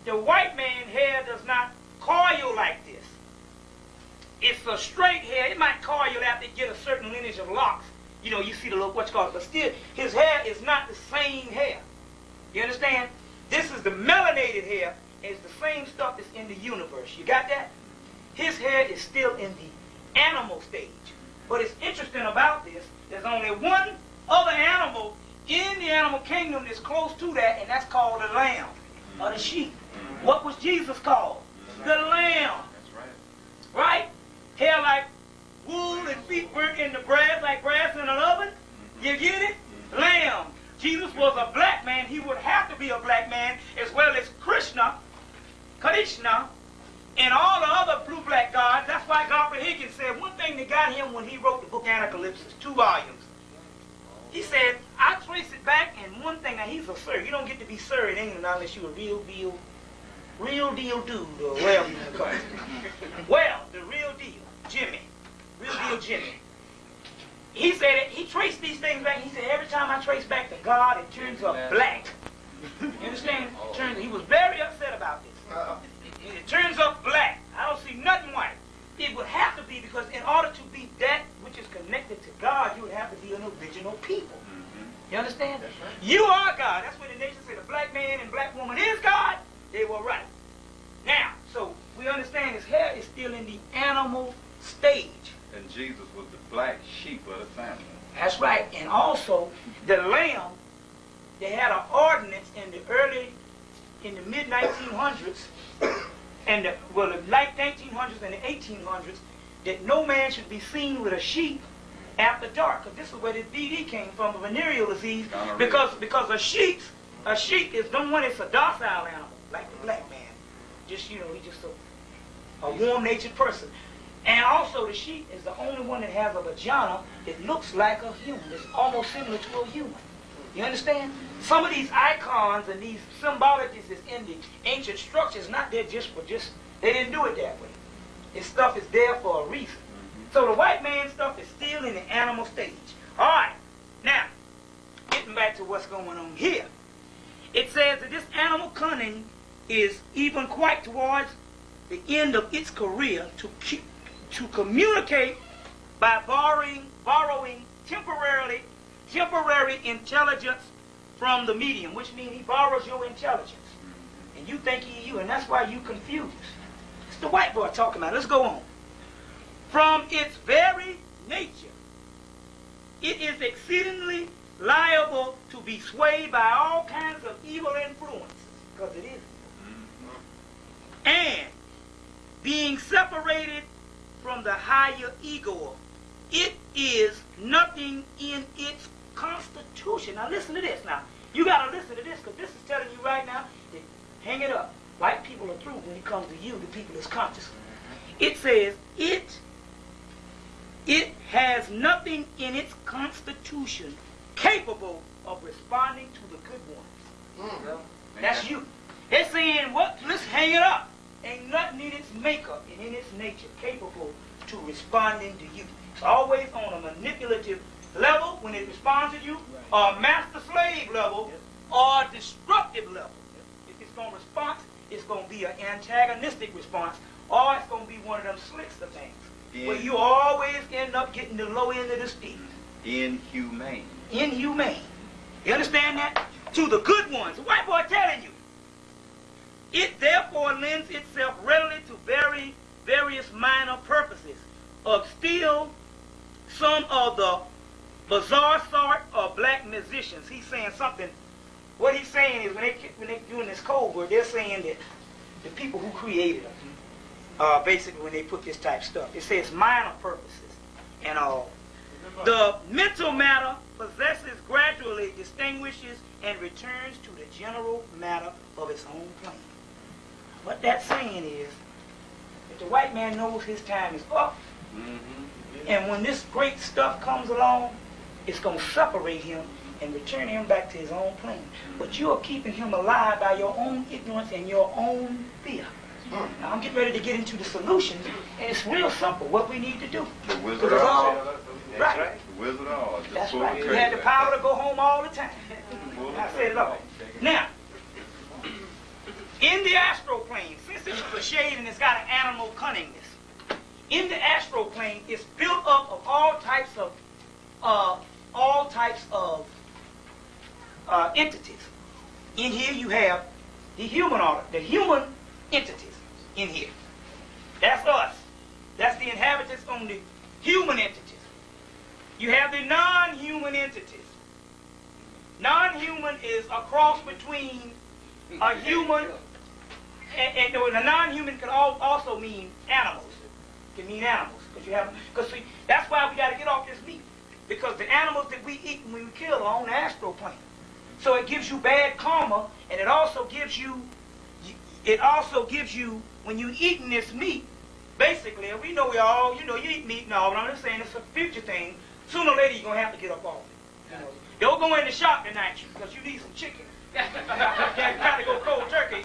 the white man's hair does not coil like this. It's a straight hair. It might coil after it get a certain lineage of locks. You know, you see the little, what's called, but still, his hair is not the same hair. You understand? This is the melanated hair, and it's the same stuff that's in the universe. You got that? His hair is still in the animal stage. But it's interesting about this, there's only one other animal in the animal kingdom that's close to that, and that's called the lamb, or the sheep. What was Jesus called? The lamb. Right? Hair like wool and feet burnt in the grass like grass in an oven. You get it? Lamb. Jesus was a black man. He would have to be a black man, as well as Krishna, and all the other blue-black gods. That's why Godfrey Higgins said one thing that got him when he wrote the book Anacalypsis, 2 volumes. He said, I trace it back, and one thing, now he's a sir. You don't get to be sir in England unless you're a real deal dude, or whatever you want to call it. Well, the real deal, Jimmy. Real deal Jimmy. He said he traced these things back. He said every time I trace back to God, it turns up black. You understand? He was very upset about this. It turns up black. I don't see nothing white. It would have to be, because in order to be that which is connected to God, you would have to be an original people. You understand? Right. You are God. That's when the nation said the black man and black woman is God. They were right. Now, so we understand his hair is still in the animal stage. And Jesus was the black sheep of the family. That's right. And also, the lamb, they had an ordinance in the mid-1900s, and the late 1900s and the 1800s, that no man should be seen with a sheep after dark. Because this is where the DD came from, a venereal disease. Because a sheep is the one that's a docile animal, like the black man. Just, you know, he's just a warm-natured person. And also the sheep is the only one that has a vagina that looks like a human. It's almost similar to a human. You understand? Some of these icons and these symbologies that's in the ancient structures, not there just for they didn't do it that way. This stuff is there for a reason. So the white man stuff is still in the animal stage. All right. Now, getting back to what's going on here. It says that this animal cunning is even quite towards the end of its career to communicate by borrowing temporary intelligence from the medium, which means he borrows your intelligence. And you think he's you, and that's why you confused. It's the white boy talking about it. Let's go on. From its very nature, it is exceedingly liable to be swayed by all kinds of evil influences, because it is. And being separated from the higher ego, it is nothing in its constitution. Now listen to this. Now, you got to listen to this, because this is telling you right now that hang it up. White people are through when it comes to you, the people that's conscious. It says it has nothing in its constitution capable of responding to the good ones. That's you. They're saying, what? Let's hang it up. Ain't nothing in its makeup and in its nature capable to responding to you. It's always on a manipulative level when it responds to you, or master-slave level, or destructive level. If it's going to respond, it's going to be an antagonistic response, or it's going to be one of them slickster things, where you always end up getting the low end of the stick. Inhumane. Inhumane. You understand that? To the good ones. The white boy telling you. It therefore lends itself readily to various minor purposes of still some of the bizarre sort of black musicians. He's saying something. What he's saying is when they're doing this code word, they're saying that the people who created them, basically when they put this type of stuff, it says minor purposes and all. The mental matter possesses gradually, distinguishes, and returns to the general matter of its own plane. What that's saying is that the white man knows his time is up. And when this great stuff comes along, it's going to separate him and return him back to his own plane. But you are keeping him alive by your own ignorance and your own fear. Now I'm getting ready to get into the solutions, and it's real simple what we need to do. The Wizard of Oz. Right. The Wizard of Oz. That's right. You had the power to go home all the time. I said it all. Now, in the aspect this is a shade and it's got an animal cunningness. In the astral plane, it's built up of all types of entities. In here you have the human order, the human entities in here. That's us. That's the inhabitants on the human entities. You have the non-human entities. Non-human is a cross between a human and a non-human can also mean animals. It can mean animals because see, that's why we got to get off this meat, because the animals that we eat when we kill are on the astral plane. So it gives you bad karma, and it also gives you when you eating this meat. Basically, we know we all, you eat meat and all, but I'm just saying it's a future thing. Sooner or later, you're going to have to get up off it. Don't go in the shop tonight because you need some chicken. You can't try to go cold turkey.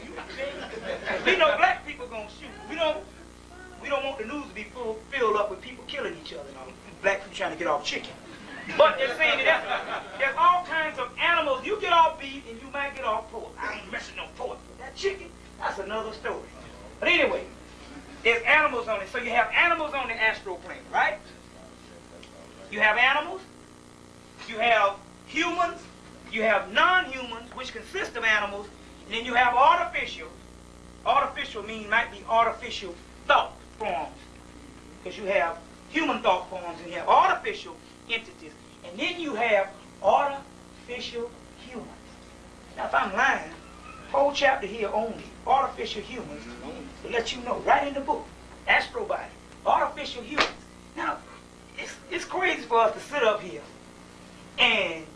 We know black people going to shoot. We don't want the news to be filled up with people killing each other. Black people trying to get off chicken. But they're saying that there's all kinds of animals. You get off beef and you might get off pork. I ain't messing no pork. That chicken, that's another story. But anyway, there's animals on it. So you have animals on the astral plane, right? You have animals. You have humans. You have non-humans, which consist of animals. And then you have artificial. Artificial might be artificial thought forms. Because you have human thought forms and you have artificial entities. And then you have artificial humans. Now if I'm lying, whole chapter here only, artificial humans, to let you know, right in the book, Astro Body, artificial humans. Now, it's crazy for us to sit up here and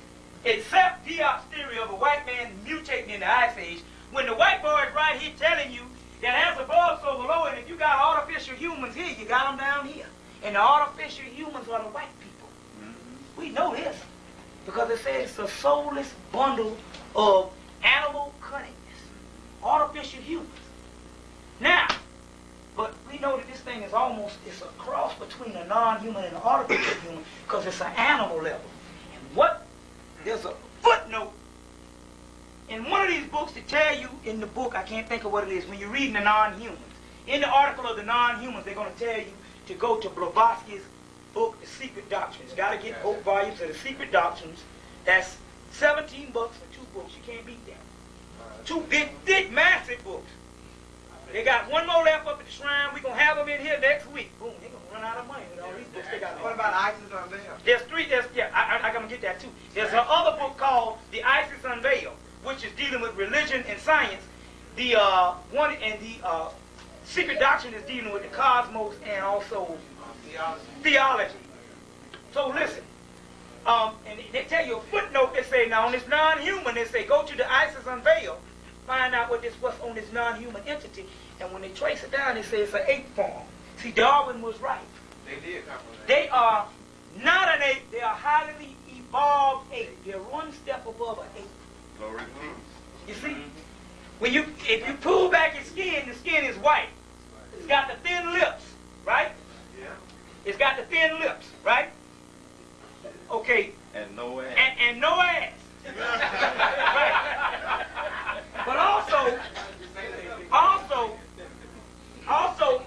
accept Diop's theory of a white man mutating in the Ice Age when the white boy is right here telling you that as above, so below, and if you got artificial humans here, you got them down here. And the artificial humans are the white people. We know this because it says it's a soulless bundle of animal cunningness. Artificial humans. Now, but we know that this thing is it's a cross between a non-human and an artificial human because it's an animal level. And there's a footnote in one of these books to tell you in the book, I can't think of what it is, when you're reading the non-humans. In the article of the non-humans, they're going to tell you to go to Blavatsky's book, The Secret Doctrines. You got to get both volumes of The Secret Doctrines. That's $17 for 2 books. You can't beat them. 2 big, thick, massive books. They got one more left up at the shrine. We're going to have them in here next week. Boom, they're going to run out of money with all these books they got. What about Isis Unveiled? There's 3, I'm going to get that too. There's another book called The Isis Unveiled, which is dealing with religion and science. The Secret Doctrine is dealing with the cosmos and also theology. So listen, and they tell you a footnote. They say now on this non-human, they say go to the Isis Unveiled, find out what's on this non-human entity. And when they trace it down, they say it's an ape form. See, Darwin was right. They did come from that. They are not an ape. They are highly evolved ape. They're one step above an ape. Glory peace. You see, if you pull back its skin, the skin is white. It's got the thin lips, right? Yeah. It's got the thin lips, right? Okay. And no ass. And no ass. Right. But also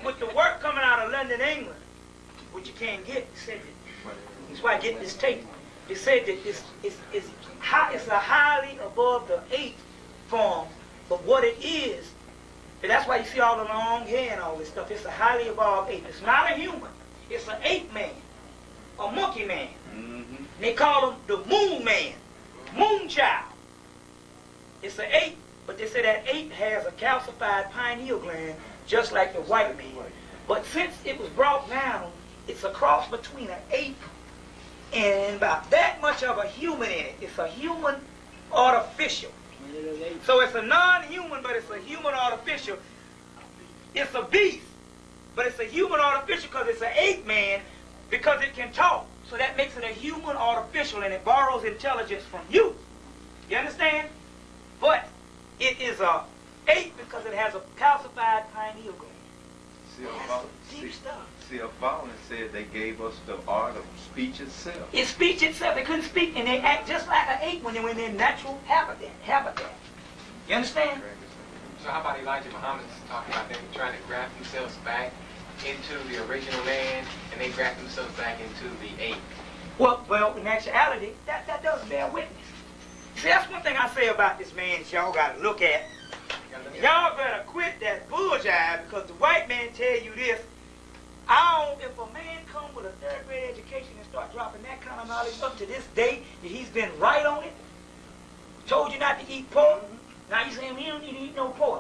with the work coming out of London, England, which you can't get, that's why I get this tape. They said that it's a highly above the ape form, but what it is, and that's why you see all the long hair and all this stuff. It's a highly evolved ape. It's not a human. It's an ape man, a monkey man. Mm-hmm. They call him the moon man, moon child. It's an ape, but they say that ape has a calcified pineal gland, just like the white man. But since it was brought down, it's a cross between an ape and about that much of a human in it. It's a human artificial. So it's a non-human, but it's a human artificial. It's a beast, but it's a human artificial because it's an ape man, because it can talk. So that makes it a human artificial, and it borrows intelligence from you. You understand? But it is a ape because it has a calcified pineal gland. Deep stuff. See, Fallen said they gave us the art of speech itself. It's speech itself. They couldn't speak, and they act just like an ape when they're in their natural habitat. You understand? So how about Elijah Muhammad's talking about them trying to graft themselves back into the original land, and they graft themselves back into the ape? Well, in actuality, that does bear witness. See, that's one thing I say about this man that y'all got to look at. Y'all better quit that bullshit, because the white man tell you this. If a man come with a third grade education and start dropping that kind of knowledge up to this day, that he's been right on it, told you not to eat pork, now you saying he don't need to eat no pork.